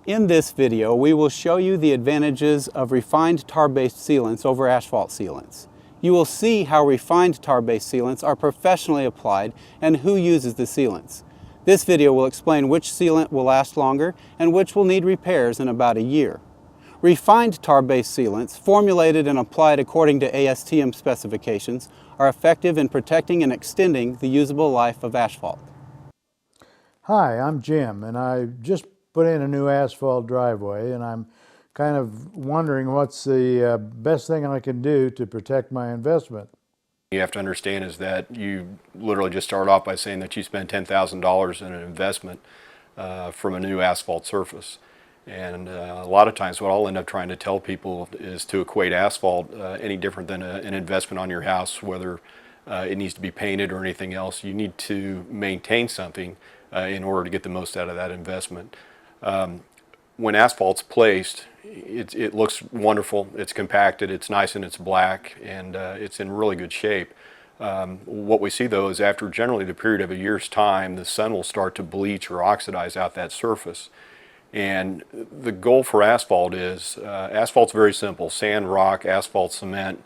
In this video, we will show you the advantages of refined tar-based sealants over asphalt sealants. You will see how refined tar-based sealants are professionally applied and who uses the sealants. This video will explain which sealant will last longer and which will need repairs in about a year. Refined tar-based sealants, formulated and applied according to ASTM specifications, are effective in protecting and extending the usable life of asphalt. Hi, I'm Jim, and I just put in a new asphalt driveway, and I'm kind of wondering what's the best thing I can do to protect my investment. You have to understand is that you literally just start off by saying that you spend $10,000 in an investment from a new asphalt surface. And a lot of times what I'll end up trying to tell people is to equate asphalt any different than an investment on your house, whether it needs to be painted or anything else. You need to maintain something in order to get the most out of that investment. When asphalt's placed, it looks wonderful, it's compacted, it's nice and it's black, and it's in really good shape. What we see though is after generally the period of a year's time, the sun will start to bleach or oxidize out that surface. And the goal for asphalt is, asphalt's very simple: sand, rock, asphalt, cement,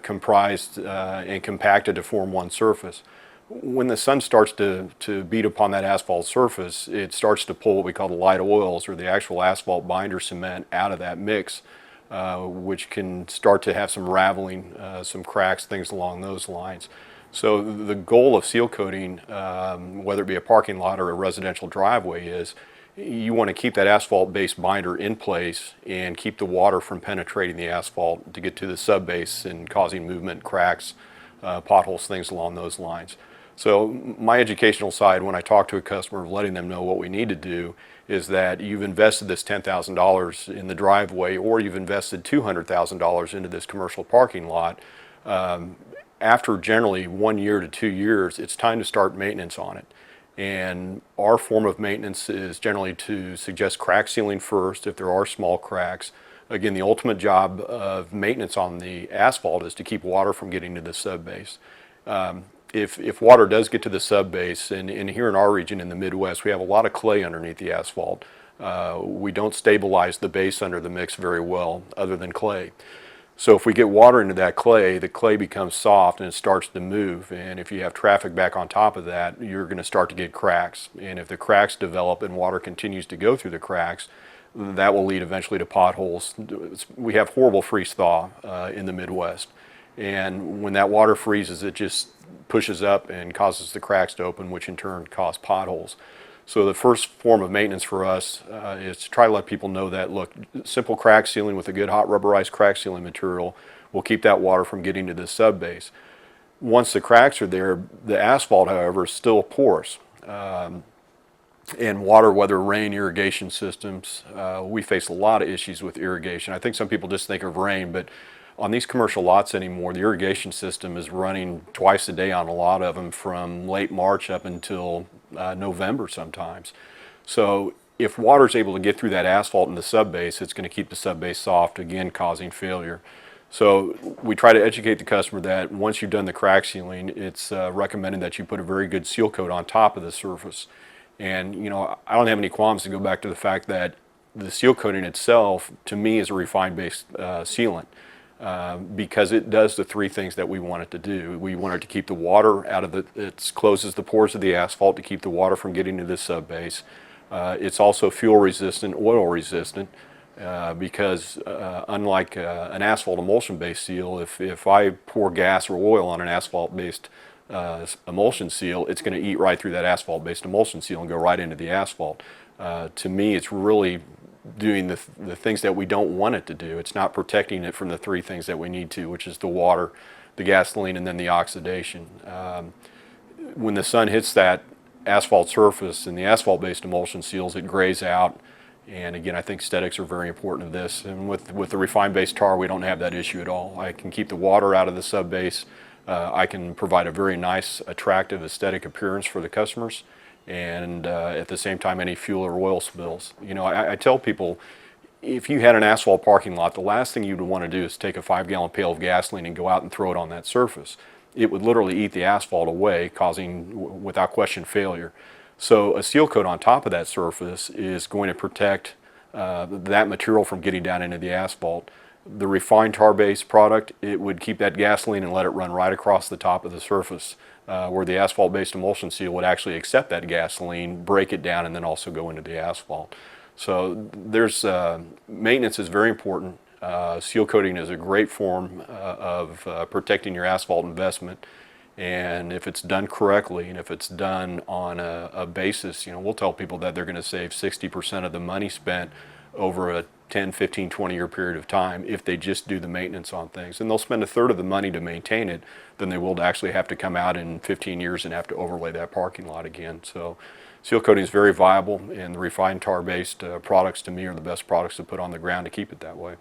comprised and compacted to form one surface. When the sun starts to beat upon that asphalt surface, it starts to pull what we call the light oils, or the actual asphalt binder cement, out of that mix, which can start to have some raveling, some cracks, things along those lines. So the goal of seal coating, whether it be a parking lot or a residential driveway, is you want to keep that asphalt-based binder in place and keep the water from penetrating the asphalt to get to the subbase and causing movement, cracks, potholes, things along those lines. So my educational side, when I talk to a customer, letting them know what we need to do, is that you've invested this $10,000 in the driveway, or you've invested $200,000 into this commercial parking lot. After generally 1 year to 2 years, it's time to start maintenance on it. And our form of maintenance is generally to suggest crack sealing first if there are small cracks. Again, the ultimate job of maintenance on the asphalt is to keep water from getting to the subbase. If water does get to the subbase, and here in our region in the Midwest, we have a lot of clay underneath the asphalt. We don't stabilize the base under the mix very well, other than clay. So if we get water into that clay, the clay becomes soft and it starts to move. And if you have traffic back on top of that, you're going to start to get cracks. And if the cracks develop and water continues to go through the cracks, that will lead eventually to potholes. We have horrible freeze-thaw in the Midwest. And when that water freezes, it just pushes up and causes the cracks to open, which in turn cause potholes. So the first form of maintenance for us is to try to let people know that, look, simple crack sealing with a good hot rubberized crack sealing material will keep that water from getting to the subbase. Once the cracks are there, the asphalt, however, is still porous. And water, whether rain, irrigation systems, we face a lot of issues with irrigation. I think some people just think of rain, but on these commercial lots anymore, the irrigation system is running twice a day on a lot of them, from late March up until November sometimes. So if water is able to get through that asphalt in the subbase, it's going to keep the subbase soft, again causing failure. So we try to educate the customer that once you've done the crack sealing, it's recommended that you put a very good seal coat on top of the surface. And you know, I don't have any qualms to go back to the fact that the seal coating itself, to me, is a refined based sealant. Because it does the three things that we want it to do. We want it to keep the water out of it closes the pores of the asphalt to keep the water from getting to the subbase. It's also fuel resistant, oil resistant, because unlike an asphalt emulsion based seal, if I pour gas or oil on an asphalt based emulsion seal, it's going to eat right through that asphalt based emulsion seal and go right into the asphalt. To me, it's really doing the things that we don't want it to do. It's not protecting it from the three things that we need to, which is the water, the gasoline, and then the oxidation. When the sun hits that asphalt surface and the asphalt-based emulsion seals, it grays out. And again, I think aesthetics are very important of this. And with the refined-based tar, we don't have that issue at all. I can keep the water out of the subbase. I can provide a very nice, attractive, aesthetic appearance for the customers. And at the same time, any fuel or oil spills. You know, I tell people, if you had an asphalt parking lot, the last thing you'd want to do is take a 5-gallon pail of gasoline and go out and throw it on that surface. It would literally eat the asphalt away, causing, without question, failure. So a seal coat on top of that surface is going to protect that material from getting down into the asphalt. The refined tar-based product, it would keep that gasoline and let it run right across the top of the surface, where the asphalt-based emulsion seal would actually accept that gasoline, break it down, and then also go into the asphalt. So there's maintenance is very important. Seal coating is a great form of protecting your asphalt investment, and if it's done correctly and if it's done on a basis, we'll tell people that they're going to save 60% of the money spent over a 10, 15, 20-year period of time if they just do the maintenance on things. And they'll spend a third of the money to maintain it than they will to actually have to come out in 15 years and have to overlay that parking lot again. So seal coating is very viable, and the refined tar-based products to me are the best products to put on the ground to keep it that way.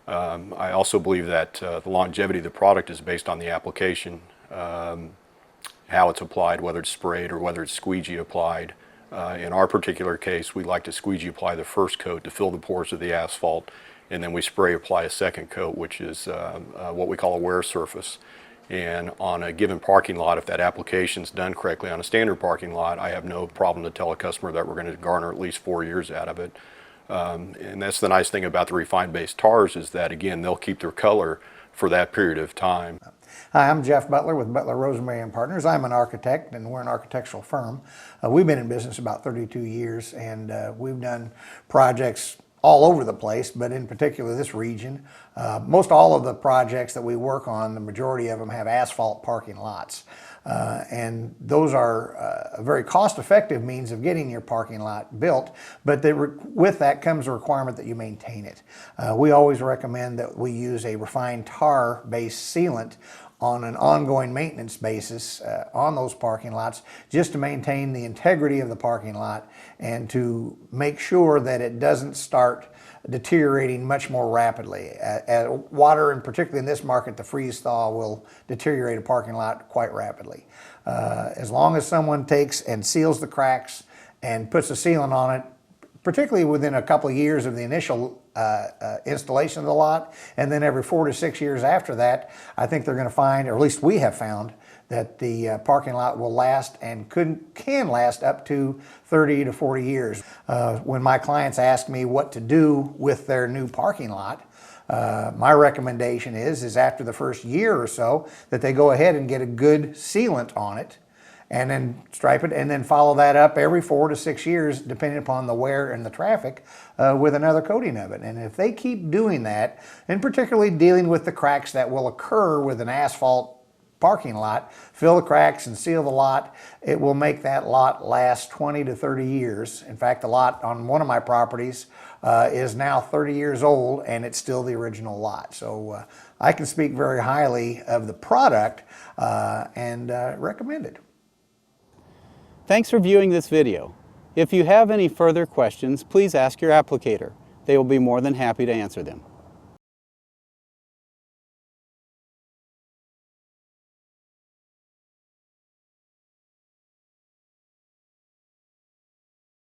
I also believe that the longevity of the product is based on the application, how it's applied, whether it's sprayed or whether it's squeegee applied. In our particular case, we like to squeegee apply the first coat to fill the pores of the asphalt, and then we spray apply a second coat, which is what we call a wear surface. And on a given parking lot, if that application's done correctly on a standard parking lot, I have no problem to tell a customer that we're going to garner at least 4 years out of it. And that's the nice thing about the refined based tars, is that, again, they'll keep their color for that period of time. Hi, I'm Jeff Butler with Butler Rosenberry and Partners. I'm an architect, and we're an architectural firm. We've been in business about 32 years, and we've done projects all over the place, but in particular this region. Most all of the projects that we work on, the majority of them have asphalt parking lots. And those are a very cost-effective means of getting your parking lot built, but with that comes a requirement that you maintain it. We always recommend that we use a refined tar-based sealant on an ongoing maintenance basis on those parking lots, just to maintain the integrity of the parking lot and to make sure that it doesn't start deteriorating much more rapidly. Water, and particularly in this market, the freeze thaw will deteriorate a parking lot quite rapidly. As long as someone takes and seals the cracks and puts a sealant on it, particularly within a couple of years of the initial installation of the lot, and then every 4 to 6 years after that, I think they're going to find, or at least we have found, that the parking lot will last and can last up to 30 to 40 years. When my clients ask me what to do with their new parking lot, my recommendation is after the first year or so that they go ahead and get a good sealant on it, and then stripe it, and then follow that up every 4 to 6 years, depending upon the wear and the traffic, with another coating of it. And if they keep doing that, and particularly dealing with the cracks that will occur with an asphalt parking lot, fill the cracks and seal the lot, it will make that lot last 20 to 30 years. In fact, the lot on one of my properties is now 30 years old, and it's still the original lot. So I can speak very highly of the product and recommend it. Thanks for viewing this video. If you have any further questions, please ask your applicator. They will be more than happy to answer them.